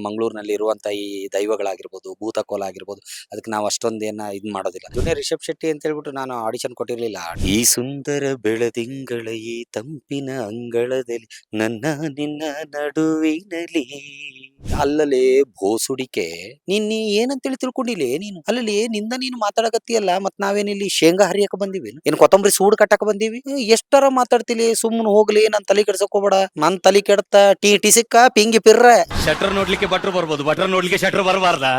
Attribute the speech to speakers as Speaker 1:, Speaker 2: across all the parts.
Speaker 1: ಮಂಗಳೂರಿನಲ್ಲಿ ಇರುವಂತ ಈ ದೈವಗಳಾಗಿರ್ಬೋದು, ಭೂತಕೋಲ ಆಗಿರ್ಬೋದು, ಅದಕ್ಕೆ ನಾವು ಅಷ್ಟೊಂದೇನ ಇದ್ ಮಾಡೋದಿಲ್ಲ. ಜೂನಿಯರ್ ರಿಷಬ್ ಶೆಟ್ಟಿ ಅಂತ ಹೇಳ್ಬಿಟ್ಟು ನಾನು ಆಡಿಷನ್ ಕೊಟ್ಟಿರ್ಲಿಲ್ಲ. ಈ ಸುಂದರ ಬೆಳದಿಂಗಳ ಈ ತಂಪಿನ ಅಂಗಳದಲ್ಲಿ ನನ್ನ ನಿನ್ನ ನಡುವಿನಲ್ಲಿ ಅಲ್ಲಲೇ ಬೋಸುಡಿಕೆ ನೀನ್ ಏನಂತೇಳಿ ತಿಳ್ಕೊಂಡಿಲ್ಲೇ ನೀನು. ಅಲ್ಲಲ್ಲಿ ನಿಂದ ನೀನು ಮಾತಾಡಕತ್ತಿಯಲ್ಲ, ಮತ್ ನಾವೇನಿಲ್ಲಿ ಶೇಂಗಾ ಹರಿಯಕ ಬಂದಿವಿ ಏನ್ ಕೊತ್ತಂಬರಿ ಸೂಡ್ ಕಟ್ಟಕ ಬಂದೀವಿ? ಎಷ್ಟರ ಮಾತಾಡ್ತಿಲಿ, ಸುಮ್ಮನೆ ಹೋಗ್ಲಿ, ನನ್ ತಲೆ ಕೆಡ್ಸಕ್ ಹೋಗ್ಬೇಡ. ನನ್ ತಲೆ ಕೆಡ್ತ ಟಿ ಸಿಕ್ಕ ಪಿಂಗಿ ಪಿರ್ರ.
Speaker 2: ಶಟರ್ ನೋಡ್ಲಿಕ್ಕೆ ಬಟ್ರು ಬರ್ಬೋದು, ಬಟ್ರ್ ನೋಡ್ಲಿಕ್ಕೆ ಶಟರ್ ಬರಬಾರ್ದಾ?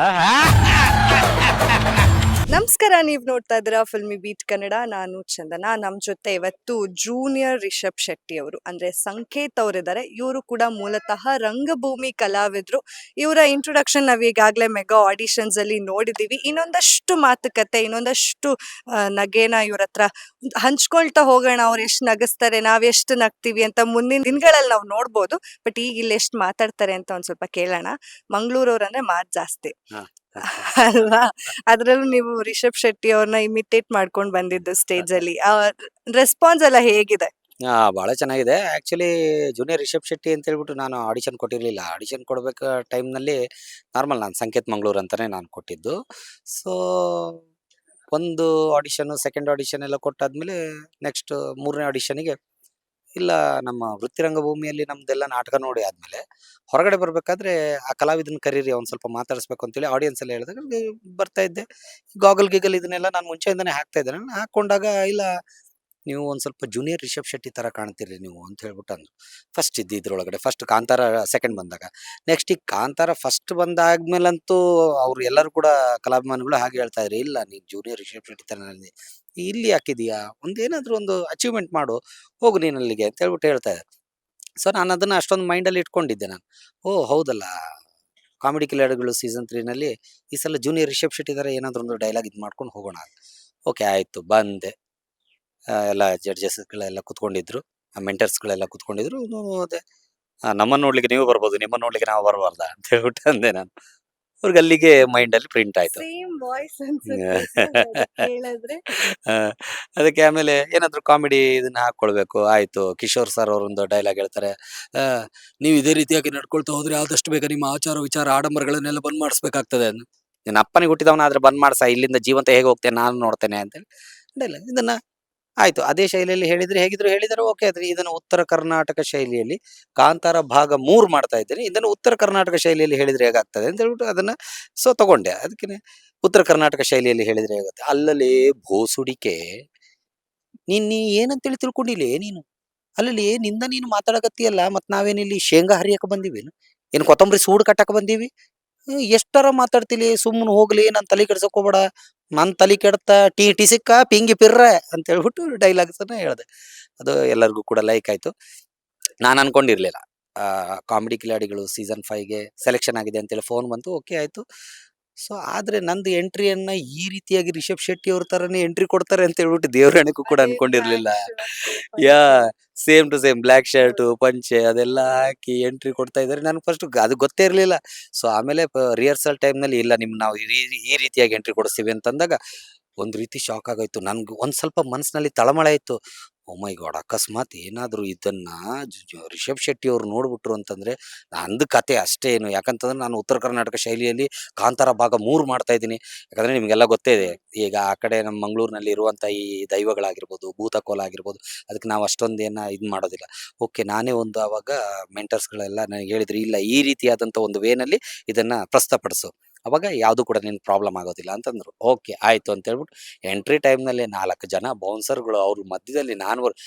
Speaker 3: ನಮಸ್ಕಾರ, ನೀವ್ ನೋಡ್ತಾ ಇದ್ದೀರಾ ಫಿಲ್ಮಿ ಬೀಟ್ ಕನ್ನಡ. ನಾನು ಚಂದನ. ನಮ್ ಜೊತೆ ಇವತ್ತು ಜೂನಿಯರ್ ರಿಷಬ್ ಶೆಟ್ಟಿ ಅವರು ಅಂದ್ರೆ ಸಂಕೇತ್ ಅವರಿದ್ದಾರೆ. ಇವರು ಕೂಡ ಮೂಲತಃ ರಂಗಭೂಮಿ ಕಲಾವಿದ್ರು. ಇವರ ಇಂಟ್ರೊಡಕ್ಷನ್ ನಾವ್ ಈಗಾಗಲೇ ಮೆಗಾ ಆಡಿಷನ್ಸ್ ಅಲ್ಲಿ ನೋಡಿದೀವಿ. ಇನ್ನೊಂದಷ್ಟು ಮಾತುಕತೆ, ಇನ್ನೊಂದಷ್ಟು ನಗೆನ ಇವ್ರ ಹತ್ರ ಹಂಚ್ಕೊಳ್ತಾ ಹೋಗೋಣ. ಅವ್ರು ಎಷ್ಟು ನಗಿಸ್ತಾರೆ, ನಾವ್ ಎಷ್ಟು ನಗ್ತೀವಿ ಅಂತ ಮುಂದಿನ ದಿನಗಳಲ್ಲಿ ನಾವು ನೋಡ್ಬೋದು. ಬಟ್ ಈಗ ಇಲ್ಲಿ ಎಷ್ಟು ಮಾತಾಡ್ತಾರೆ ಅಂತ ಒಂದ್ ಸ್ವಲ್ಪ ಕೇಳೋಣ. ಮಂಗಳೂರವ್ರಂದ್ರೆ ಮಾತ್ ಜಾಸ್ತಿ ಅಲ್ವಾ? ಅದ್ರಲ್ಲೂ ನೀವು ರಿಷಬ್ ಶೆಟ್ಟಿ ಅವ್ರನ್ನ ಇಮಿಟೇಟ್ ಮಾಡ್ಕೊಂಡ್ ಬಂದಿದ್ದು ಸ್ಟೇಜ್ ಅಲ್ಲಿ, ರೆಸ್ಪಾನ್ಸ್ ಎಲ್ಲ ಹೇಗಿದೆ?
Speaker 1: ಬಹಳ ಚೆನ್ನಾಗಿದೆ. ಆಕ್ಚುಲಿ ಜೂನಿಯರ್ ರಿಷಬ್ ಶೆಟ್ಟಿ ಅಂತ ಹೇಳ್ಬಿಟ್ಟು ನಾನು ಆಡಿಷನ್ ಕೊಟ್ಟಿರ್ಲಿಲ್ಲ. ಆಡಿಷನ್ ಕೊಡ್ಬೇಕ ಟೈಮ್ನಲ್ಲಿ ನಾರ್ಮಲ್ ನಾನು ಸಂಕೇತ್ ಮಂಗಳೂರು ಅಂತಾನೆ ನಾನು ಕೊಟ್ಟಿದ್ದು. ಸೊ ಒಂದು ಆಡಿಷನ್, ಸೆಕೆಂಡ್ ಆಡಿಷನ್ ಎಲ್ಲ ಕೊಟ್ಟಾದ್ಮೇಲೆ ನೆಕ್ಸ್ಟ್ ಮೂರನೇ ಆಡಿಷನ್ಗೆ ಇಲ್ಲ, ನಮ್ಮ ವೃತ್ತಿ ರಂಗಭೂಮಿಯಲ್ಲಿ ನಮ್ದೆಲ್ಲ ನಾಟಕ ನೋಡಿ ಆದ್ಮೇಲೆ ಹೊರಗಡೆ ಬರ್ಬೇಕಾದ್ರೆ ಆ ಕಲಾವಿದನ ಕರೀರಿ, ಅವ್ನು ಸ್ವಲ್ಪ ಮಾತಾಡಿಸ್ಬೇಕು ಅಂತೇಳಿ ಆಡಿಯನ್ಸ್ ಎಲ್ಲ ಹೇಳಿದಾಗ ಬರ್ತಾ ಇದ್ದೆ. ಗಾಗಲ್ ಗಿಗಲ್ ಇದನ್ನೆಲ್ಲ ನಾನು ಮುಂಚೆಯಿಂದಾನೆ ಹಾಕ್ತಾ ಇದ್ದೆ. ನಾನು ಹಾಕೊಂಡಾಗ ಇಲ್ಲ, ನೀವು ಒಂದ್ ಸ್ವಲ್ಪ ಜೂನಿಯರ್ ರಿಷಬ್ ಶೆಟ್ಟಿ ತರ ಕಾಣ್ತೀರಿ ನೀವು ಅಂತ ಹೇಳ್ಬಿಟ್ಟು ಅಂದ್ರು. ಫಸ್ಟ್ ಇದ್ರೊಳಗಡೆ ಫಸ್ಟ್ ಕಾಂತಾರ ಸೆಕೆಂಡ್ ಬಂದಾಗ, ನೆಕ್ಸ್ಟ್ ಈಗ ಕಾಂತಾರ ಫಸ್ಟ್ ಬಂದಾದ್ಮೇಲಂತೂ ಅವ್ರು ಎಲ್ಲರೂ ಕೂಡ ಕಲಾಭಿಮಾನಿಗಳು ಹಾಗೆ ಹೇಳ್ತಾ ಇದ್ರಿ, ಇಲ್ಲ ನೀನ್ ಜೂನಿಯರ್ ರಿಷಬ್ ಶೆಟ್ಟಿ ತರ ಇಲ್ಲಿ ಹಾಕಿದೀಯಾ, ಒಂದೇನಾದ್ರೂ ಒಂದು ಅಚೀವ್ಮೆಂಟ್ ಮಾಡು, ಹೋಗು ನೀನ್ ಅಲ್ಲಿಗೆ ಅಂತ ಹೇಳ್ಬಿಟ್ಟು ಹೇಳ್ತಾ ಇದ್ದಾರೆ. ಸೊ ನಾನು ಅದನ್ನ ಅಷ್ಟೊಂದು ಮೈಂಡಲ್ಲಿ ಇಟ್ಕೊಂಡಿದ್ದೆ ನಾನು. ಓ ಹೌದಲ್ಲ, ಕಾಮಿಡಿ ಕಿಲಾಡಿಗಳು ಸೀಸನ್ 3 ನಲ್ಲಿ ಈ ಸಲ ಜೂನಿಯರ್ ರಿಷಬ್ ಶೆಟ್ಟಿ ತರ ಏನಾದ್ರು ಒಂದು ಡೈಲಾಗ್ ಇದು ಮಾಡ್ಕೊಂಡು ಹೋಗೋಣ. ಓಕೆ ಆಯ್ತು, ಬಂದೆ. ಎಲ್ಲ ಜಡ್ಜಸ್ಗಳೆಲ್ಲ ಕುತ್ಕೊಂಡಿದ್ರು, ಮೆಂಟರ್ಸ್ಗಳೆಲ್ಲ ಕುತ್ಕೊಂಡಿದ್ರು. ಅದೇ ನಮ್ಮನ್ನ ನೋಡ್ಲಿಕ್ಕೆ ನೀವು ಬರ್ಬೋದು, ನಿಮ್ಮನ್ನ ನೋಡ್ಲಿಕ್ಕೆ ನಾವು ಬರಬಾರ್ದಾ ಅಂತ ಹೇಳ್ಬಿಟ್ಟು ಅಂದೆ ನಾನು. ಅವ್ರಿಗೆ ಅಲ್ಲಿಗೆ ಮೈಂಡ್ ಅಲ್ಲಿ ಪ್ರಿಂಟ್ ಆಯ್ತು.
Speaker 3: ಸೇಮ್ ವಾಯ್ಸ್ ಅನ್ಸುತ್ತೆ sir ಕೇಳಿದ್ರೆ.
Speaker 1: ಆ, ಅದಕ್ಕೆ ಆಮೇಲೆ ಏನಾದ್ರು ಕಾಮಿಡಿ ಇದನ್ನ ಹಾಕೊಳ್ಬೇಕು. ಆಯ್ತು, ಕಿಶೋರ್ ಸರ್ ಅವರೊಂದು ಡೈಲಾಗ್ ಹೇಳ್ತಾರೆ, ಆ, ನೀವು ಇದೇ ರೀತಿಯಾಗಿ ನಡ್ಕೊಳ್ತಾ ಹೋದ್ರೆ ಆದಷ್ಟು ಬೇಗ ನಿಮ್ಮ ಆಚಾರ ವಿಚಾರ ಆಡಂಬರಗಳನ್ನೆಲ್ಲ ಬಂದ್ ಮಾಡಿಸ್ಬೇಕಾಗ್ತದೆ. ನಿನ್ನ ಅಪ್ಪನಿಗೆ ಹುಟ್ಟಿದವನಾದ್ರೆ ಬಂದ್ ಮಾಡ್ಸ, ಇಲ್ಲಿಂದ ಜೀವಂತ ಹೇಗೆ ಹೋಗ್ತೇನೆ ನಾನು ನೋಡ್ತೇನೆ ಅಂತೇಳಿ ಡೈಲಾಗ್. ಇದನ್ನ ಆಯ್ತು, ಅದೇ ಶೈಲಿಯಲ್ಲಿ ಹೇಳಿದ್ರೆ ಹೇಗಿದ್ರು ಹೇಳಿದಾರೆ. ಓಕೆ, ಆದ್ರೆ ಇದನ್ನು ಉತ್ತರ ಕರ್ನಾಟಕ ಶೈಲಿಯಲ್ಲಿ ಕಾಂತಾರ ಭಾಗ 3 ಮಾಡ್ತಾ ಇದ್ದೇನೆ, ಇದನ್ನು ಉತ್ತರ ಕರ್ನಾಟಕ ಶೈಲಿಯಲ್ಲಿ ಹೇಳಿದ್ರೆ ಹೇಗಾಗ್ತದೆ ಅಂತ ಹೇಳ್ಬಿಟ್ಟು ಅದನ್ನ ಸೊ ತಗೊಂಡೆ. ಅದಕ್ಕೆ ಉತ್ತರ ಕರ್ನಾಟಕ ಶೈಲಿಯಲ್ಲಿ ಹೇಳಿದ್ರೆ ಹೇಗುತ್ತೆ. ಅಲ್ಲಲೇ ಬೋಸುಡಿಕೆ ನೀನ್ ಏನಂತೇಳಿ ತಿಳ್ಕೊಂಡಿಲ್ಲೇ ನೀನು. ಅಲ್ಲಲ್ಲಿ ನಿಂದ ನೀನು ಮಾತಾಡಕತ್ತಿಯಲ್ಲ, ಮತ್ ನಾವೇನಿಲ್ಲಿ ಶೇಂಗಾ ಹರಿಯಕ ಬಂದಿವಿ ಏನ್ ಕೊತ್ತಂಬರಿ ಸೂಡ್ ಕಟ್ಟಕ ಬಂದೀವಿ? ಎಷ್ಟರ ಮಾತಾಡ್ತಿಲಿ, ಸುಮ್ಮನೆ ಹೋಗ್ಲಿ, ನನ್ ತಲೆ ಕೆಡ್ಸಕ್ ಹೋಗ್ಬೇಡ. ನನ್ ತಲೆ ಕೆಡ್ತ ಟಿ ಸಿಕ್ಕ ಪಿಂಗಿ ಪಿರ್ರ ಅಂತ ಹೇಳ್ಬಿಟ್ಟು ಡೈಲಾಗ್ಸ್ ಅನ್ನ ಹೇಳ್ದೆ. ಅದು ಎಲ್ಲರಿಗೂ ಕೂಡ ಲೈಕ್ ಆಯ್ತು. ನಾನು ಅನ್ಕೊಂಡಿರ್ಲಿಲ್ಲ ಕಾಮಿಡಿ ಕಿಲಾಡಿಗಳು ಸೀಸನ್ 5ಗೆ ಸೆಲೆಕ್ಷನ್ ಆಗಿದೆ ಅಂತೇಳಿ ಫೋನ್ ಬಂತು. ಓಕೆ ಆಯ್ತು. ಸೊ ಆದ್ರೆ ನಂದು ಎಂಟ್ರಿಯನ್ನ ಈ ರೀತಿಯಾಗಿ ರಿಷಬ್ ಶೆಟ್ಟಿ ಅವ್ರ ತರನೇ ಎಂಟ್ರಿ ಕೊಡ್ತಾರೆ ಅಂತ ಹೇಳ್ಬಿಟ್ಟು ದೇವರಾಣೆಗೂ ಕೂಡ
Speaker 3: ಅದೇ
Speaker 1: ಅನ್ಕೊಂಡಿರ್ಲಿಲ್ಲ.
Speaker 3: black shirt,
Speaker 1: ಯಾ
Speaker 3: ಪಂಚೆ.
Speaker 1: Same to same black shirt ಪಂಚೆ ಅದೆಲ್ಲ ಹಾಕಿ ಎಂಟ್ರಿ ಕೊಡ್ತಾ ಇದ್ದಾರೆ. ನನಗೆ ಫಸ್ಟ್ ಅದು ಗೊತ್ತೇ ಇರ್ಲಿಲ್ಲ. ಸೊ ಆಮೇಲೆ ರಿಹರ್ಸಲ್ ಟೈಮ್ ನಲ್ಲಿ ಇಲ್ಲ, ನಿಮ್ ನಾವು ಈ ರೀತಿಯಾಗಿ ಎಂಟ್ರಿ ಕೊಡಿಸ್ತೀವಿ ಅಂತಂದಾಗ ಒಂದ್ ರೀತಿ ಶಾಕ್ ಆಗೋಯ್ತು. ನನ್ಗೆ ಒಂದ್ ಸ್ವಲ್ಪ ಮನಸ್ಸಿನಲ್ಲಿ ತಳಮಳ ಇತ್ತು. ಓ ಮೈ ಗಾಡ್, ಅಕಸ್ಮಾತ್ ಏನಾದ್ರು ಇದನ್ನ ರಿಷಬ್ ಶೆಟ್ಟಿ ಅವ್ರು ನೋಡ್ಬಿಟ್ರು ಅಂತಂದ್ರೆ ನಂದು ಕತೆ ಅಷ್ಟೇ ಏನು. ಯಾಕಂತಂದ್ರೆ ನಾನು ಉತ್ತರ ಕರ್ನಾಟಕ ಶೈಲಿಯಲ್ಲಿ ಕಾಂತಾರ ಭಾಗ 3 ಮಾಡ್ತಾ ಇದ್ದೀನಿ. ಯಾಕಂದ್ರೆ ನಿಮ್ಗೆಲ್ಲ ಗೊತ್ತೇ ಇದೆ, ಈಗ ಆ ಕಡೆ ನಮ್ಮ ಮಂಗಳೂರಿನಲ್ಲಿ ಇರುವಂತ ಈ ದೈವಗಳಾಗಿರ್ಬೋದು, ಭೂತಕೋಲ ಆಗಿರ್ಬೋದು, ಅದಕ್ಕೆ ನಾವು ಅಷ್ಟೊಂದೇನ ಇದ್ ಮಾಡೋದಿಲ್ಲ. ಓಕೆ, ನಾನೇ ಒಂದು ಅವಾಗ ಮೆಂಟರ್ಸ್ಗಳೆಲ್ಲ ನನಗೆ ಹೇಳಿದ್ರು, ಇಲ್ಲ ಈ ರೀತಿಯಾದಂತ ಒಂದು ವೇನಲ್ಲಿ ಇದನ್ನ ಪ್ರಸ್ತುತಪಡಿಸು, ಅವಾಗ ಯಾವ್ದು ಕೂಡ ನಿನ್ ಪ್ರಾಬ್ಲಮ್ ಆಗೋದಿಲ್ಲ ಅಂತಂದ್ರು. ಓಕೆ ಆಯ್ತು ಅಂತ ಹೇಳ್ಬಿಟ್ಟು ಎಂಟ್ರಿ ಟೈಮ್ ನಲ್ಲಿ 4 ಜನ ಬೌನ್ಸರ್ಗಳು, ಅವ್ರ ಮಧ್ಯದಲ್ಲಿ ನಾನು,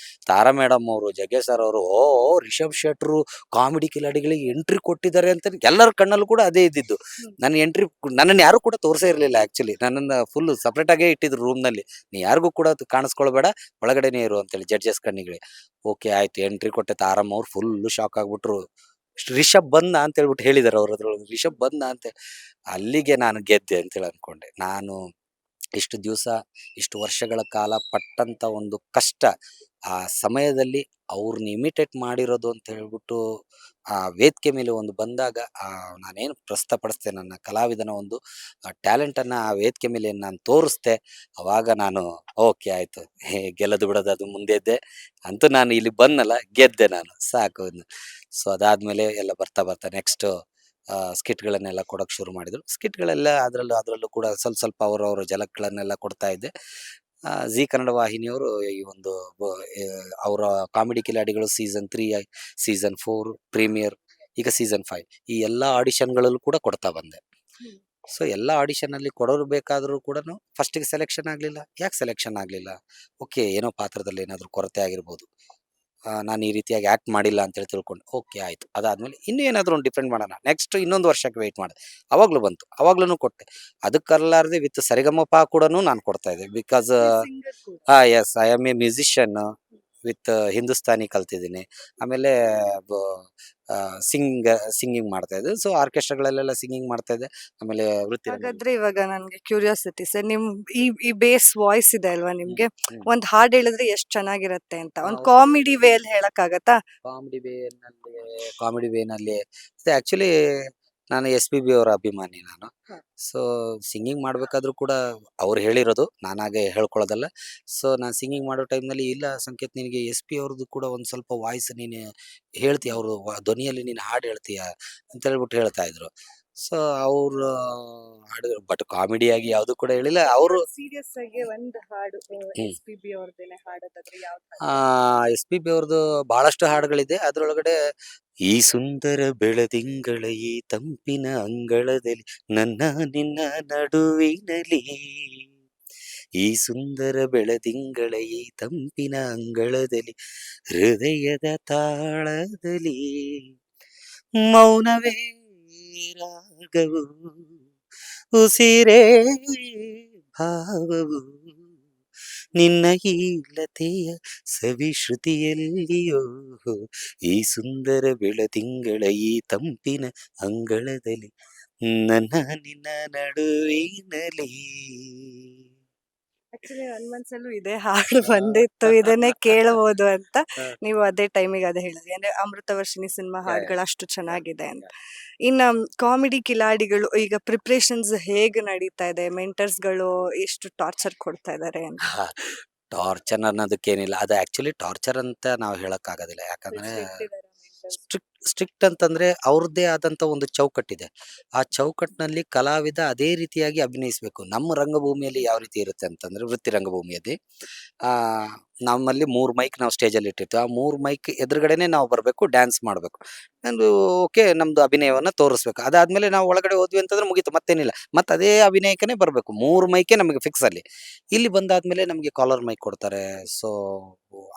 Speaker 1: ತಾರಾ ಮೇಡಮ್ ಅವರು, ಜಗ್ಗೇಶ್ ಸರ್ ಅವರು, ಓ ರಿಷಬ್ ಶೆಟ್ರು ಕಾಮಿಡಿ ಕಿಲಾಡಿಗಳಿಗೆ ಎಂಟ್ರಿ ಕೊಟ್ಟಿದ್ದಾರೆ ಅಂತ ಎಲ್ಲರ ಕಣ್ಣಲ್ಲೂ ಕೂಡ ಅದೇ ಇದ್ದಿದ್ದು. ನನ್ನ ಎಂಟ್ರಿ ನನ್ನನ್ನು ಯಾರು ಕೂಡ ತೋರಿಸೇ ಇರಲಿಲ್ಲ. ಆಕ್ಚುಲಿ ನನ್ನನ್ನು ಫುಲ್ ಸಪ್ರೇಟ್ ಆಗೇ ಇಟ್ಟಿದ್ರು ರೂಮ್ ನಲ್ಲಿ, ನೀ ಯಾರಿಗೂ ಕೂಡ ಕಾಣಿಸ್ಕೊಳ್ಬೇಡ, ಒಳಗಡೆನೆ ಇರು ಅಂತೇಳಿ ಜಡ್ಜಸ್ ಕಣ್ಣಿಗೆ. ಓಕೆ ಆಯ್ತು, ಎಂಟ್ರಿ ಕೊಟ್ಟೆ. ತಾರಮ್ಮ ಅವ್ರು ಫುಲ್ ಶಾಕ್ ಆಗ್ಬಿಟ್ರು. ರಿಷಬ್ ಬಂದ ಅಂತ ಹೇಳ್ಬಿಟ್ಟು ಹೇಳಿದಾರೆ ಅವ್ರ ಅದ್ರೊಳಗೆ, ರಿಷಬ್ ಬಂದ ಅಂತ. ಅಲ್ಲಿಗೆ ನಾನು ಗೆದ್ದೆ ಅಂತೇಳಿ ಅನ್ಕೊಂಡೆ. ನಾನು ಇಷ್ಟು ದಿವಸ, ಇಷ್ಟು ವರ್ಷಗಳ ಕಾಲ ಪಟ್ಟಂತ ಒಂದು ಕಷ್ಟ, ಆ ಸಮಯದಲ್ಲಿ ಅವ್ರನ್ನ ಇಮಿಟೇಟ್ ಮಾಡಿರೋದು ಅಂತ ಹೇಳ್ಬಿಟ್ಟು ಆ ವೇದಿಕೆ ಮೇಲೆ ಒಂದು ಬಂದಾಗ ನಾನೇನು ಪ್ರಸ್ತುತಪಡಿಸ್ದೆ, ನನ್ನ ಕಲಾವಿದನ ಒಂದು ಟ್ಯಾಲೆಂಟ್ ಅನ್ನ ಆ ವೇದಿಕೆ ಮೇಲೆ ನಾನು ತೋರಿಸ್ದೆ. ಅವಾಗ ನಾನು ಓಕೆ ಆಯ್ತು, ಗೆಲ್ಲದು ಬಿಡೋದು ಅದು ಮುಂದೆ ಇದ್ದೆ ಅಂತೂ ನಾನು ಇಲ್ಲಿ ಬಂದಲ್ಲ, ಗೆದ್ದೆ ನಾನು, ಸಾಕು. ಸೊ ಅದಾದ್ಮೇಲೆ ಎಲ್ಲ ಬರ್ತಾ ಬರ್ತಾ ನೆಕ್ಸ್ಟ್ ಸ್ಕಿಟ್ಗಳನ್ನೆಲ್ಲ ಕೊಡೋಕ್ಕೆ ಶುರು ಮಾಡಿದರು. ಸ್ಕಿಟ್ಗಳೆಲ್ಲ ಅದರಲ್ಲೂ ಕೂಡ ಸ್ವಲ್ಪ ಸ್ವಲ್ಪ ಅವರವರ ಝಲಕ್ಗಳನ್ನೆಲ್ಲ ಕೊಡ್ತಾ ಇದ್ದೆ. ಜೀ ಕನ್ನಡ ವಾಹಿನಿಯವರು ಈ ಒಂದು ಅವರ ಕಾಮಿಡಿ ಕಿಲಾಡಿಗಳು ಸೀಸನ್ 3, ಸೀಸನ್ 4, ಪ್ರೀಮಿಯರ್, ಈಗ ಸೀಸನ್ 5 ಈ ಎಲ್ಲ ಆಡಿಷನ್ಗಳಲ್ಲೂ ಕೂಡ ಕೊಡ್ತಾ ಬಂದೆ. ಸೊ ಎಲ್ಲ ಆಡಿಷನಲ್ಲಿ ಕೊಡೋರು ಬೇಕಾದರೂ ಕೂಡ ಫಸ್ಟಿಗೆ ಸೆಲೆಕ್ಷನ್ ಆಗಲಿಲ್ಲ. ಯಾಕೆ ಸೆಲೆಕ್ಷನ್ ಆಗಲಿಲ್ಲ? ಓಕೆ, ಏನೋ ಪಾತ್ರದಲ್ಲಿ ಏನಾದರೂ ಕೊರತೆ ಆಗಿರ್ಬೋದು. ನಾನು ಈ ರೀತಿಯಾಗಿ ಆ್ಯಕ್ಟ್ ಮಾಡಿಲ್ಲ ಅಂತೇಳಿ ತಿಳ್ಕೊಂಡು ಓಕೆ ಆಯಿತು. ಅದಾದಮೇಲೆ ಇನ್ನೂ ಏನಾದರೂ ಒಂದು ಡಿಫ್ರೆಂಟ್ ಮಾಡೋಣ, ನೆಕ್ಸ್ಟ್ ಇನ್ನೊಂದು ವರ್ಷಕ್ಕೆ ವೆಯ್ಟ್ ಮಾಡಿದೆ. ಅವಾಗಲೂ ಬಂತು, ಅವಾಗ್ಲೂ ಕೊಟ್ಟೆ. ಅದಕ್ಕಲ್ಲಾರದೆ ವಿತ್ ಸರಿಗಮಪ ಕೂಡ ನಾನು ಕೊಡ್ತಾ ಇದ್ದೆ. ಬಿಕಾಸ್
Speaker 3: ಸಿಂಗರ್ ಕೂಡ.
Speaker 1: Yes, I am a musician with Hindustani ಕಲ್ತಿದ್ದೀನಿ. ಆಮೇಲೆ ಸಿಂಗಿಂಗ್ ಮಾಡ್ತಾ ಇದ್ದೆ. ಸೊ ಆರ್ಕೆಸ್ಟ್ರಾಗಳಲ್ಲೆಲ್ಲ ಸಿಂಗಿಂಗ್ ಮಾಡ್ತಾ ಇದ್ದೆ. ಆಮೇಲೆ ವೃತ್ತಿ
Speaker 3: ಹಾಗಾದ್ರೆ ಇವಾಗ ನನ್ಗೆ ಕ್ಯೂರಿಯಾಸಿಟಿ ಸರ್, ನಿಮ್ ಈ ಬೇಸ್ ವಾಯ್ಸ್ ಇದೆ ಅಲ್ವಾ ನಿಮ್ಗೆ,
Speaker 1: ಹ್ಮ್.
Speaker 3: ಒಂದ್ ಹಾಡ್ ಹೇಳಿದ್ರೆ ಎಷ್ಟ್ ಚೆನ್ನಾಗಿರತ್ತೆ ಅಂತ, ಒಂದ್
Speaker 1: ಹೌದು.
Speaker 3: ಕಾಮಿಡಿ ವೇ ಅಲ್ಲಿ ಹೇಳಕ್ ಆಗತ್ತಾ?
Speaker 1: ಕಾಮಿಡಿ ವೇನಲ್ಲಿ ಆ್ಯಕ್ಚುಲಿ ನಾನು SPB ಅವರ ಅಭಿಮಾನಿ ನಾನು.
Speaker 3: ಹ.
Speaker 1: ಸೊ ಸಿಂಗಿಂಗ್ ಮಾಡಬೇಕಾದ್ರೂ ಕೂಡ ಅವ್ರು ಹೇಳಿರೋದು, ನಾನಾಗೆ ಹೇಳ್ಕೊಳ್ಳೋದಲ್ಲ. ಸೊ ನಾನು ಸಿಂಗಿಂಗ್ ಮಾಡೋ ಟೈಮ್ನಲ್ಲಿ, ಇಲ್ಲ ಸಂಕೇತ್, ನಿನಗೆ SP ಅವ್ರದ್ದು ಕೂಡ ಒಂದು ಸ್ವಲ್ಪ ವಾಯ್ಸ್ ನೀನು ಹೇಳ್ತೀಯ, ಅವರು ಧ್ವನಿಯಲ್ಲಿ ನೀನು ಹಾಡು ಹೇಳ್ತೀಯ ಅಂತ ಹೇಳ್ಬಿಟ್ಟು ಹೇಳ್ತಾ ಇದ್ರು. ಸೊ ಅವರು ಹಾಡಿದ್ರು, ಬಟ್ ಕಾಮಿಡಿಯಾಗಿ ಯಾವುದು ಕೂಡ ಹೇಳಿಲ್ಲ ಅವರು.
Speaker 3: ಸೀರಿಯಸ್ ಆಗಿ ಒಂದ್ ಹಾಡು
Speaker 1: ಹ್ಮ್.
Speaker 3: SPB ಅವ್ರದ್ದೇನೆ ಹಾಡೋದಾದ್ರೆ ಯಾವ್ದು?
Speaker 1: SPB ಅವ್ರದ್ದು ಬಹಳಷ್ಟು ಹಾಡುಗಳಿದೆ. ಅದರೊಳಗಡೆ ಈ ಸುಂದರ ಬೆಳದಿಂಗಳ ಈ ತಂಪಿನ ಅಂಗಳದಲ್ಲಿ ನನ್ನ ನಿನ್ನ ನಡುವಿನಲಿ, ಈ ಸುಂದರ ಬೆಳದಿಂಗಳ ಈ ತಂಪಿನ ಅಂಗಳದಲ್ಲಿ ಹೃದಯದ ತಾಳದಲ್ಲಿ ಮೌನವೇ ರಾಗವು, ಉಸಿರೇ ಭಾವವು, ನಿನ್ನ ಈ ಲತೆಯ ಸವಿಶ್ರುತಿಯಲ್ಲಿಯೋ, ಈ ಸುಂದರ ಬೆಳದಿಂಗಳ ಈ ತಂಪಿನ ಅಂಗಳದಲ್ಲಿ ನನ್ನ ನಿನ್ನ ನಡುವಿನಲಿ.
Speaker 3: ಆಕ್ಚುಲಿ ನನ್ ಮನ್ಸಲ್ಲೂ ಇದೆ ಹಾಡು ಬಂದಿತ್ತು, ಇದನ್ನೇ ಕೇಳಬಹುದು ಅಂತ. ನೀವು ಅದೇ ಟೈಮಿಗೆ ಅದೇ ಹೇಳಿದ್ರಿ, ಅಂದ್ರೆ ಅಮೃತವರ್ಷಿಣಿ ಸಿನಿಮಾ ಹಾಡುಗಳು ಅಷ್ಟು ಚೆನ್ನಾಗಿದೆ ಅಂತ. ಇನ್ನ ಕಾಮಿಡಿ ಕಿಲಾಡಿಗಳು ಈಗ ಪ್ರಿಪ್ರೇಷನ್ಸ್ ಹೇಗೆ ನಡೀತಾ ಇದೆ? ಮೆಂಟರ್ಸ್ಗಳು ಎಷ್ಟು ಟಾರ್ಚರ್ ಕೊಡ್ತಾ ಇದಾರೆ ಅಂತ?
Speaker 1: ಟಾರ್ಚರ್ ಅನ್ನೋದಕ್ಕೇನಿಲ್ಲ. ಅದು ಆಕ್ಚುಲಿ ಟಾರ್ಚರ್ ಅಂತ ನಾವು ಹೇಳಕ್ಕಾಗೋದಿಲ್ಲ. ಯಾಕಂದ್ರೆ ಸ್ಟ್ರಿಕ್ಟ್ ಅಂತಂದ್ರೆ ಅವ್ರದ್ದೇ ಆದಂತ ಒಂದು ಚೌಕಟ್ಟಿದೆ. ಆ ಚೌಕಟ್ಟಿನಲ್ಲಿ ಕಲಾವಿದ ಅದೇ ರೀತಿಯಾಗಿ ಅಭಿನಯಿಸಬೇಕು. ನಮ್ಮ ರಂಗಭೂಮಿಯಲ್ಲಿ ಯಾವ ರೀತಿ ಇರುತ್ತೆ ಅಂತಂದ್ರೆ, ವೃತ್ತಿ ರಂಗಭೂಮಿಯಲ್ಲಿ ಆ ನಮ್ಮಲ್ಲಿ 3 ಮೈಕ್ ನಾವು ಸ್ಟೇಜಲ್ಲಿ ಇಟ್ಟಿರ್ತೀವಿ. ಆ 3 ಮೈಕ್ ಎದುರುಗಡೆನೆ ನಾವು ಬರಬೇಕು, ಡ್ಯಾನ್ಸ್ ಮಾಡಬೇಕು. ನಂದು ಓಕೆ, ನಮ್ದು ಅಭಿನಯವನ್ನ ತೋರಿಸ್ಬೇಕು. ಅದಾದ್ಮೇಲೆ ನಾವು ಒಳಗಡೆ ಹೋದ್ವಿ ಅಂತಂದ್ರೆ ಮುಗೀತು, ಮತ್ತೇನಿಲ್ಲ. ಮತ್ತೆ ಅದೇ ಅಭಿನಯಕ್ಕನೇ ಬರಬೇಕು. 3 ಮೈಕೆ ನಮಗೆ ಫಿಕ್ಸ್ ಅಲ್ಲಿ. ಇಲ್ಲಿ ಬಂದಾದ್ಮೇಲೆ ನಮಗೆ ಕಾಲರ್ ಮೈಕ್ ಕೊಡ್ತಾರೆ. ಸೊ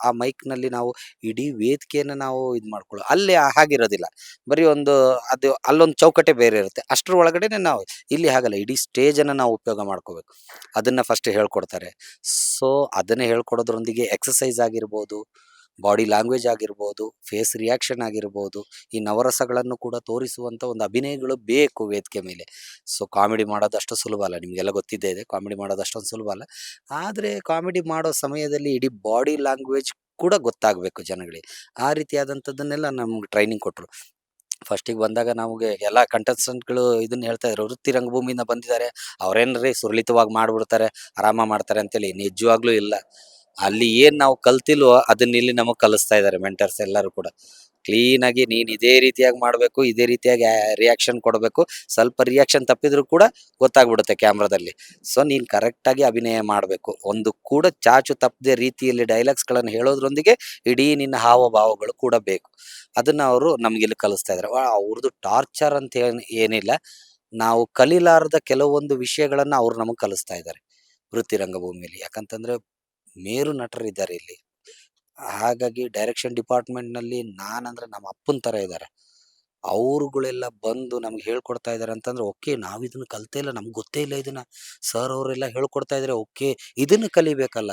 Speaker 1: ಆ ಮೈಕ್ನಲ್ಲಿ ನಾವು ಇಡೀ ವೇದಿಕೆಯನ್ನ ನಾವು ಇದು ಮಾಡ್ಕೊಳ್ಳೋ, ಅಲ್ಲಿ ಹಾಗಿರೋದಿಲ್ಲ. ಬರೀ ಒಂದು ಅದು ಅಲ್ಲೊಂದು ಚೌಕಟ್ಟೆ ಬೇರೆ ಇರುತ್ತೆ. ಅಷ್ಟರ ಒಳಗಡೆನೆ ನಾವು, ಇಲ್ಲಿ ಹಾಗಲ್ಲ, ಇಡೀ ಸ್ಟೇಜನ್ನು ನಾವು ಉಪಯೋಗ ಮಾಡ್ಕೋಬೇಕು. ಅದನ್ನ ಫಸ್ಟ್ ಹೇಳ್ಕೊಡ್ತಾರೆ. ಸೊ ಅದನ್ನೇ ಹೇಳ್ಕೊಡೋದ್ರೊಂದಿಗೆ ಎಕ್ಸಸೈಸ್ ಆಗಿರ್ಬೋದು, ಬಾಡಿ ಲ್ಯಾಂಗ್ವೇಜ್ ಆಗಿರ್ಬೋದು, ಫೇಸ್ ರಿಯಾಕ್ಷನ್ ಆಗಿರ್ಬೋದು, ಈ ನವರಸಗಳನ್ನು ಕೂಡ ತೋರಿಸುವಂಥ ಒಂದು ಅಭಿನಯಗಳು ಬೇಕು ವೇದಿಕೆ ಮೇಲೆ. ಸೊ ಕಾಮಿಡಿ ಮಾಡೋದು ಅಷ್ಟು ಸುಲಭ ಅಲ್ಲ, ನಿಮಗೆಲ್ಲ ಗೊತ್ತಿದ್ದೇ ಇದೆ. ಕಾಮಿಡಿ ಮಾಡೋದು ಅಷ್ಟೊಂದು ಸುಲಭ ಅಲ್ಲ. ಆದರೆ ಕಾಮಿಡಿ ಮಾಡೋ ಸಮಯದಲ್ಲಿ ಇಡೀ ಬಾಡಿ ಲ್ಯಾಂಗ್ವೇಜ್ ಕೂಡ ಗೊತ್ತಾಗಬೇಕು ಜನಗಳಿಗೆ. ಆ ರೀತಿಯಾದಂಥದ್ದನ್ನೆಲ್ಲ ನಮ್ಗೆ ಟ್ರೈನಿಂಗ್ ಕೊಟ್ಟರು. ಫಸ್ಟಿಗೆ ಬಂದಾಗ ನಮಗೆ ಎಲ್ಲ ಕಂಟೆಸ್ಟೆಂಟ್ಗಳು ಇದನ್ನ ಹೇಳ್ತಾ ಇದ್ರು, ವೃತ್ತಿ ರಂಗಭೂಮಿಯಿಂದ ಬಂದಿದ್ದಾರೆ, ಅವ್ರೇನ್ರಿ ಸುರಳಿತವಾಗಿ ಮಾಡ್ಬಿಡ್ತಾರೆ, ಆರಾಮ ಮಾಡ್ತಾರೆ ಅಂತೇಳಿ. ನಿಜವಾಗ್ಲೂ ಇಲ್ಲ. ಅಲ್ಲಿ ಏನ್ ನಾವು ಕಲ್ತಿಲ್ವೋ ಅದನ್ನ ಇಲ್ಲಿ ನಮಗೆ ಕಲಿಸ್ತಾ ಇದ್ದಾರೆ ಮೆಂಟರ್ಸ್ ಎಲ್ಲರೂ ಕೂಡ. ಕ್ಲೀನಾಗಿ ನೀನು ಇದೇ ರೀತಿಯಾಗಿ ಮಾಡಬೇಕು, ಇದೇ ರೀತಿಯಾಗಿ ರಿಯಾಕ್ಷನ್ ಕೊಡಬೇಕು. ಸ್ವಲ್ಪ ರಿಯಾಕ್ಷನ್ ತಪ್ಪಿದ್ರು ಕೂಡ ಗೊತ್ತಾಗ್ಬಿಡುತ್ತೆ ಕ್ಯಾಮ್ರಾದಲ್ಲಿ. ಸೊ ನೀನು ಕರೆಕ್ಟಾಗಿ ಅಭಿನಯ ಮಾಡಬೇಕು. ಒಂದು ಕೂಡ ಚಾಚು ತಪ್ಪದೆ ರೀತಿಯಲ್ಲಿ ಡೈಲಾಗ್ಸ್ಗಳನ್ನು ಹೇಳೋದ್ರೊಂದಿಗೆ ಇಡೀ ನಿನ್ನ ಹಾವಭಾವಗಳು ಕೂಡ ಬೇಕು. ಅದನ್ನ ಅವರು ನಮ್ಗಿಲ್ಲಿ ಕಲಿಸ್ತಾ ಇದ್ದಾರೆ. ಅವ್ರದ್ದು ಟಾರ್ಚರ್ ಅಂತ ಏನಿಲ್ಲ, ನಾವು ಕಲಿಲಾರದ ಕೆಲವೊಂದು ವಿಷಯಗಳನ್ನ ಅವ್ರು ನಮಗೆ ಕಲಿಸ್ತಾ ಇದ್ದಾರೆ ವೃತ್ತಿ ರಂಗಭೂಮಿಯಲ್ಲಿ. ಯಾಕಂತಂದ್ರೆ ಮೇರು ನಟರಿದ್ದಾರೆ ಇಲ್ಲಿ. ಹಾಗಾಗಿ ಡೈರೆಕ್ಷನ್ ಡಿಪಾರ್ಟ್ಮೆಂಟ್ನಲ್ಲಿ ನಾನಂದ್ರೆ ನಮ್ಮ ಅಪ್ಪನ ಥರ ಇದ್ದಾರೆ. ಅವ್ರುಗಳೆಲ್ಲ ಬಂದು ನಮ್ಗೆ ಹೇಳ್ಕೊಡ್ತಾ ಇದ್ದಾರೆ ಅಂತಂದ್ರೆ, ಓಕೆ, ನಾವು ಇದನ್ನ ಕಲ್ತೇ ಇಲ್ಲ, ನಮ್ಗೆ ಗೊತ್ತೇ ಇಲ್ಲ ಇದನ್ನ, ಸರ್ ಅವರೆಲ್ಲ ಹೇಳ್ಕೊಡ್ತಾ ಇದ್ದಾರೆ, ಓಕೆ ಇದನ್ನ ಕಲಿಬೇಕಲ್ಲ.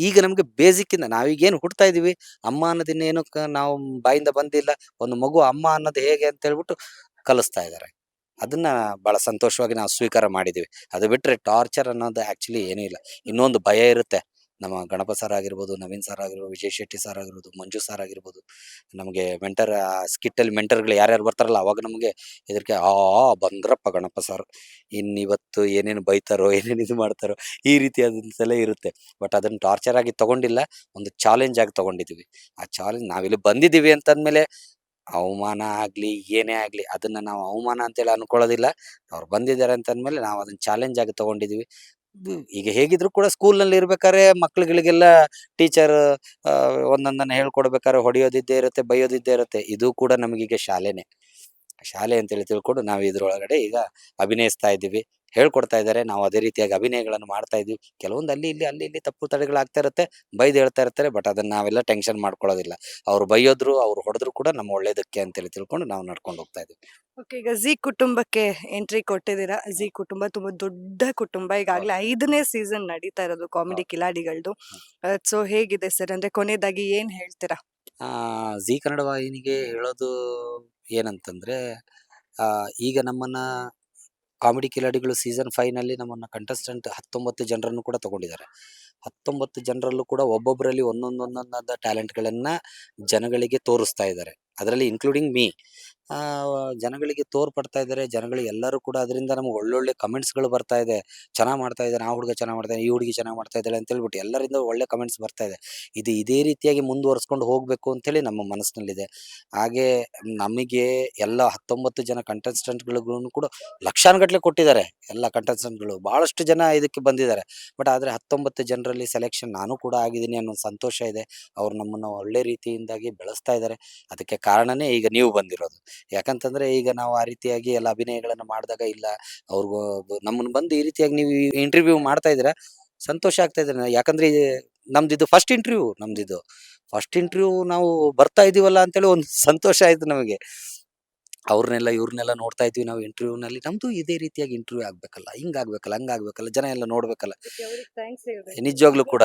Speaker 1: ಈಗ ನಮ್ಗೆ ಬೇಸಿಕ್ಕಿಂದ ನಾವೀಗೇನು ಹುಟ್ತಾ ಇದೀವಿ, ಅಮ್ಮ ಅನ್ನೋದಿನ್ನೇನು ನಾವು ಬಾಯಿಂದ ಬಂದಿಲ್ಲ. ಒಂದು ಮಗು ಅಮ್ಮ ಅನ್ನೋದು ಹೇಗೆ ಅಂತ ಹೇಳ್ಬಿಟ್ಟು ಕಲಿಸ್ತಾ ಇದ್ದಾರೆ. ಅದನ್ನ ಬಹಳ ಸಂತೋಷವಾಗಿ ನಾವು ಸ್ವೀಕಾರ ಮಾಡಿದೀವಿ. ಅದು ಬಿಟ್ರೆ ಟಾರ್ಚರ್ ಅನ್ನೋದು ಆಕ್ಚುಲಿ ಏನೂ ಇಲ್ಲ. ಇನ್ನೊಂದು ಭಯ ಇರುತ್ತೆ. ನಮ್ಮ ಗಣಪ ಸರ್ ಆಗಿರ್ಬೋದು, ನವೀನ್ ಸರ್ ಆಗಿರ್ಬೋದು, ವಿಜಯ್ ಶೆಟ್ಟಿ ಸರ್ ಆಗಿರ್ಬೋದು, ಮಂಜು ಸರ್ ಆಗಿರ್ಬೋದು, ನಮಗೆ ಮೆಂಟರ್ ಸ್ಕಿಟ್ಟಲ್ಲಿ ಮೆಂಟರ್ಗಳು ಯಾರ್ಯಾರು ಬರ್ತಾರಲ್ಲ, ಅವಾಗ ನಮಗೆ ಹೆದರಿಕೆ, ಬಂದ್ರಪ್ಪ ಗಣಪ ಸರ್, ಇನ್ನಿವತ್ತು ಏನೇನು ಬೈತಾರೋ, ಏನೇನು ಇದು ಮಾಡ್ತಾರೋ, ಈ ರೀತಿಯಾದಂತೆಲ್ಲ ಇರುತ್ತೆ. ಬಟ್ ಅದನ್ನು ಟಾರ್ಚರ್ ಆಗಿ ತಗೊಂಡಿಲ್ಲ, ಒಂದು ಚಾಲೆಂಜ್ ಆಗಿ ತಗೊಂಡಿದ್ದೀವಿ. ಆ ಚಾಲೆಂಜ್ ನಾವಿಲ್ಲಿ ಬಂದಿದ್ದೀವಿ ಅಂತಂದ್ಮೇಲೆ ಅವಮಾನ ಆಗ್ಲಿ, ಏನೇ ಆಗ್ಲಿ ಅದನ್ನ ನಾವು ಅವಮಾನ ಅಂತೇಳಿ ಅನ್ಕೊಳ್ಳೋದಿಲ್ಲ. ಅವ್ರು ಬಂದಿದ್ದಾರೆ ಅಂತಂದ್ಮೇಲೆ ನಾವು ಅದನ್ನ ಚಾಲೆಂಜ್ ಆಗಿ ತಗೊಂಡಿದೀವಿ. ಈಗ ಹೇಗಿದ್ರು ಕೂಡ ಸ್ಕೂಲ್‌ನಲ್ಲಿ ಇರ್ಬೇಕಾದ್ರೆ ಮಕ್ಳುಗಳಿಗೆಲ್ಲ ಟೀಚರ್ ಒಂದೊಂದನ್ನ ಹೇಳ್ಕೊಡ್ಬೇಕಾದ್ರೆ ಹೊಡೆಯೋದಿದ್ದೇ ಇರುತ್ತೆ, ಬೈಯೋದಿದ್ದೇ ಇರುತ್ತೆ. ಇದು ಕೂಡ ನಮಗೀಗ ಶಾಲೆನೇ. ಶಾಲೆ ಅಂತೇಳಿ ತಿಳ್ಕೊಂಡು ನಾವು ಇದ್ರೊಳಗಡೆ ಈಗ ಅಭಿನಯಿಸ್ತಾ ಇದ್ದೀವಿ. ಹೇಳ್ಕೊಡ್ತಾ ಇದ್ದಾರೆ. ನಾವು ಅದೇ ರೀತಿಯಾಗಿ ಅಭಿನಯಗಳನ್ನು ಮಾಡ್ತಾ ಇದ್ವಿ. ಕೆಲವೊಂದು ಅಲ್ಲಿ ಇಲ್ಲಿ ತಪ್ಪು ತಡೆಗಳಾಗ್ತಾ ಇರುತ್ತೆ. ಬೈದು ಹೇಳ್ತಾ ಇರ್ತಾರೆ. ಬಟ್ ಅದನ್ನ ನಾವೆಲ್ಲ ಟೆನ್ಷನ್ ಮಾಡ್ಕೊಳ್ಳೋದಿಲ್ಲ. ಅವ್ರು ಬೈಯೋದ್ರು, ಅವ್ರು ಹೊಡೆದ್ರು ಕೂಡ ನಮ್ಮ ಒಳ್ಳೇದಕ್ಕೆ ಅಂತೇಳಿ ತಿಳ್ಕೊಂಡು ನಾವು ನಡ್ಕೊಂಡು ಹೋಗ್ತಾ ಇದ್ವಿ.
Speaker 3: ಓಕೆ, ಈಗ ಜೀ ಕುಟುಂಬಕ್ಕೆ ಎಂಟ್ರಿ ಕೊಟ್ಟಿದ್ದೀರಾ. ಜೀ ಕುಟುಂಬ ತುಂಬಾ ದೊಡ್ಡ ಕುಟುಂಬ. ಈಗಾಗಲೇ 5ನೇ ಸೀಸನ್ ನಡೀತಾ ಇರೋದು ಕಾಮಿಡಿ ಕಿಲಾಡಿಗಳ್ದು. ಸೊ ಹೇಗಿದೆ ಸರ್? ಅಂದ್ರೆ ಕೊನೆಯದಾಗಿ ಏನ್ ಹೇಳ್ತೀರಾ?
Speaker 1: ಜೀ ಕನ್ನಡ ವಾಹಿನಿಗೆ ಹೇಳೋದು ಏನಂತಂದ್ರೆ, ಈಗ ನಮ್ಮನ್ನ ಕಾಮಿಡಿ ಕಿಲಾಡಿಗಳು ಸೀಸನ್ 5 ನಲ್ಲಿ ನಮ್ಮನ್ನ ಕಂಟೆಸ್ಟೆಂಟ್ 19 ಜನರನ್ನು ಕೂಡ ತಗೊಂಡಿದ್ದಾರೆ. 19 ಜನರಲ್ಲೂ ಕೂಡ ಒಬ್ಬೊಬ್ಬರಲ್ಲಿ ಒಂದೊಂದಾದ ಟ್ಯಾಲೆಂಟ್‌ಗಳನ್ನ ಜನಗಳಿಗೆ ತೋರಿಸ್ತಾ ಇದ್ದಾರೆ. ಅದರಲ್ಲಿ ಇನ್ಕ್ಲೂಡಿಂಗ್ ಮೀ. ಜನಗಳಿಗೆ ತೋರ್ಪಡ್ತಾ ಇದ್ದಾರೆ. ಜನಗಳು ಎಲ್ಲರೂ ಕೂಡ ಅದರಿಂದ ನಮ್ಗೆ ಒಳ್ಳೊಳ್ಳೆ ಕಮೆಂಟ್ಸ್‌ಗಳು ಬರ್ತಾ ಇದೆ. ಚೆನ್ನಾಗ್ ಮಾಡ್ತಾ ಇದ್ದಾನೆ, ಆ ಹುಡುಗ ಚೆನ್ನಾಗ್ ಮಾಡ್ತಾನೆ, ಈ ಹುಡುಗಿ ಚೆನ್ನಾಗ್ ಮಾಡ್ತಾ ಇದ್ದಾಳೆ ಅಂತ ಹೇಳ್ಬಿಟ್ಟು ಎಲ್ಲರಿಂದ ಒಳ್ಳೆ ಕಮೆಂಟ್ಸ್ ಬರ್ತಾ ಇದೆ. ಇದು ಇದೇ ರೀತಿಯಾಗಿ ಮುಂದುವರಿಸ್ಕೊಂಡು ಹೋಗ್ಬೇಕು ಅಂತೇಳಿ ನಮ್ಮ ಮನಸ್ಸಿನಲ್ಲಿದೆ. ಹಾಗೆ ನಮಗೆ ಎಲ್ಲ 19 ಜನ ಕಂಟೆಸ್ಟೆಂಟ್‌ಗಳಿಗೂ ಕೂಡ ಲಕ್ಷಾನುಗಟ್ಲೆ ಕೊಟ್ಟಿದ್ದಾರೆ ಎಲ್ಲ ಕಂಟೆಸ್ಟೆಂಟ್‌ಗಳು. ಬಹಳಷ್ಟು ಜನ ಇದಕ್ಕೆ ಬಂದಿದ್ದಾರೆ. ಬಟ್ ಆದರೆ 19 ಜನರಲ್ಲಿ ಸೆಲೆಕ್ಷನ್ ನಾನು ಕೂಡ ಆಗಿದ್ದೀನಿ ಅನ್ನೋ ಸಂತೋಷ ಇದೆ. ಅವ್ರು ನಮ್ಮನ್ನ ಒಳ್ಳೆ ರೀತಿಯಿಂದಾಗಿ ಬೆಳೆಸ್ತಾ ಇದ್ದಾರೆ. ಅದಕ್ಕೆ ಕಾರಣನೇ ಈಗ ನೀವು ಬಂದಿರೋದು. ಯಾಕಂತಂದ್ರೆ ಈಗ ನಾವು ಆ ರೀತಿಯಾಗಿ ಎಲ್ಲ ಅಭಿನಯಗಳನ್ನು ಮಾಡಿದಾಗ ಇಲ್ಲ ಅವ್ರಿಗೂ ನಮ್ಮನ್ನ ಬಂದು ಈ ರೀತಿಯಾಗಿ ನೀವು ಇಂಟರ್ವ್ಯೂ ಮಾಡ್ತಾ ಇದ್ದೀರಾ, ಸಂತೋಷ ಆಗ್ತಾ ಇದೆ. ಯಾಕಂದ್ರೆ ನಮ್ದಿದು ಫಸ್ಟ್ ಇಂಟರ್ವ್ಯೂ ನಮ್ದಿದು. ಫಸ್ಟ್ ಇಂಟರ್ವ್ಯೂ ನಾವು ಬರ್ತಾ ಇದೀವಲ್ಲ ಅಂತೇಳಿ ಒಂದು ಸಂತೋಷ ಆಯ್ತು ನಮಗೆ. ಅವ್ರನ್ನೆಲ್ಲ ಇವ್ರನ್ನೆಲ್ಲ ನೋಡ್ತಾ ಇದ್ವಿ ನಾವು ಇಂಟರ್ವ್ಯೂನಲ್ಲಿ. ನಮ್ದು ಇದೇ ರೀತಿಯಾಗಿ ಇಂಟರ್ವ್ಯೂ ಆಗ್ಬೇಕಲ್ಲ, ಹಿಂಗಾಗ್ಬೇಕಲ್ಲ, ಹಂಗಾಗ್ಬೇಕಲ್ಲ, ಜನ ಎಲ್ಲ ನೋಡ್ಬೇಕಲ್ಲ. ನಿಜವಾಗ್ಲೂ ಕೂಡ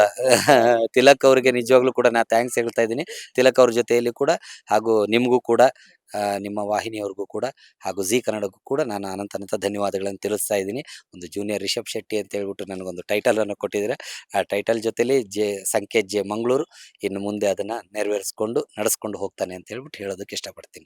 Speaker 1: ತಿಲಕ್ ಅವ್ರಿಗೆ ನಿಜವಾಗ್ಲೂ ಕೂಡ ನಾ ಥ್ಯಾಂಕ್ಸ್ ಹೇಳ್ತಾ ಇದ್ದೀನಿ. ತಿಲಕ್ ಅವ್ರ ಜೊತೆಯಲ್ಲಿ ಕೂಡ ಹಾಗೂ ನಿಮಗೂ ಕೂಡ ನಿಮ್ಮ ವಾಹಿನಿಯವ್ರಿಗೂ ಕೂಡ ಹಾಗೂ ಜೀ ಕನ್ನಡಕ್ಕೂ ಕೂಡ ನಾನು ಅನಂತ ಧನ್ಯವಾದಗಳನ್ನು ತಿಳಿಸ್ತಾ ಇದ್ದೀನಿ. ಒಂದು ಜೂನಿಯರ್ ರಿಷಬ್ ಶೆಟ್ಟಿ ಅಂತ ಹೇಳ್ಬಿಟ್ಟು ನನಗೊಂದು ಟೈಟಲ್ ಅನ್ನು ಕೊಟ್ಟಿದ್ದೀರಾ. ಆ ಟೈಟಲ್ ಜೊತೆಲಿ ಸಂಕೇತ್ ಜೆ ಮಂಗಳೂರು ಇನ್ನು ಮುಂದೆ ಅದನ್ನ ನೆರವೇರಿಸ್ಕೊಂಡು ನಡೆಸ್ಕೊಂಡು ಹೋಗ್ತಾನೆ ಅಂತ ಹೇಳ್ಬಿಟ್ಟು ಹೇಳೋದಕ್ಕೆ ಇಷ್ಟಪಡ್ತೀನಿ.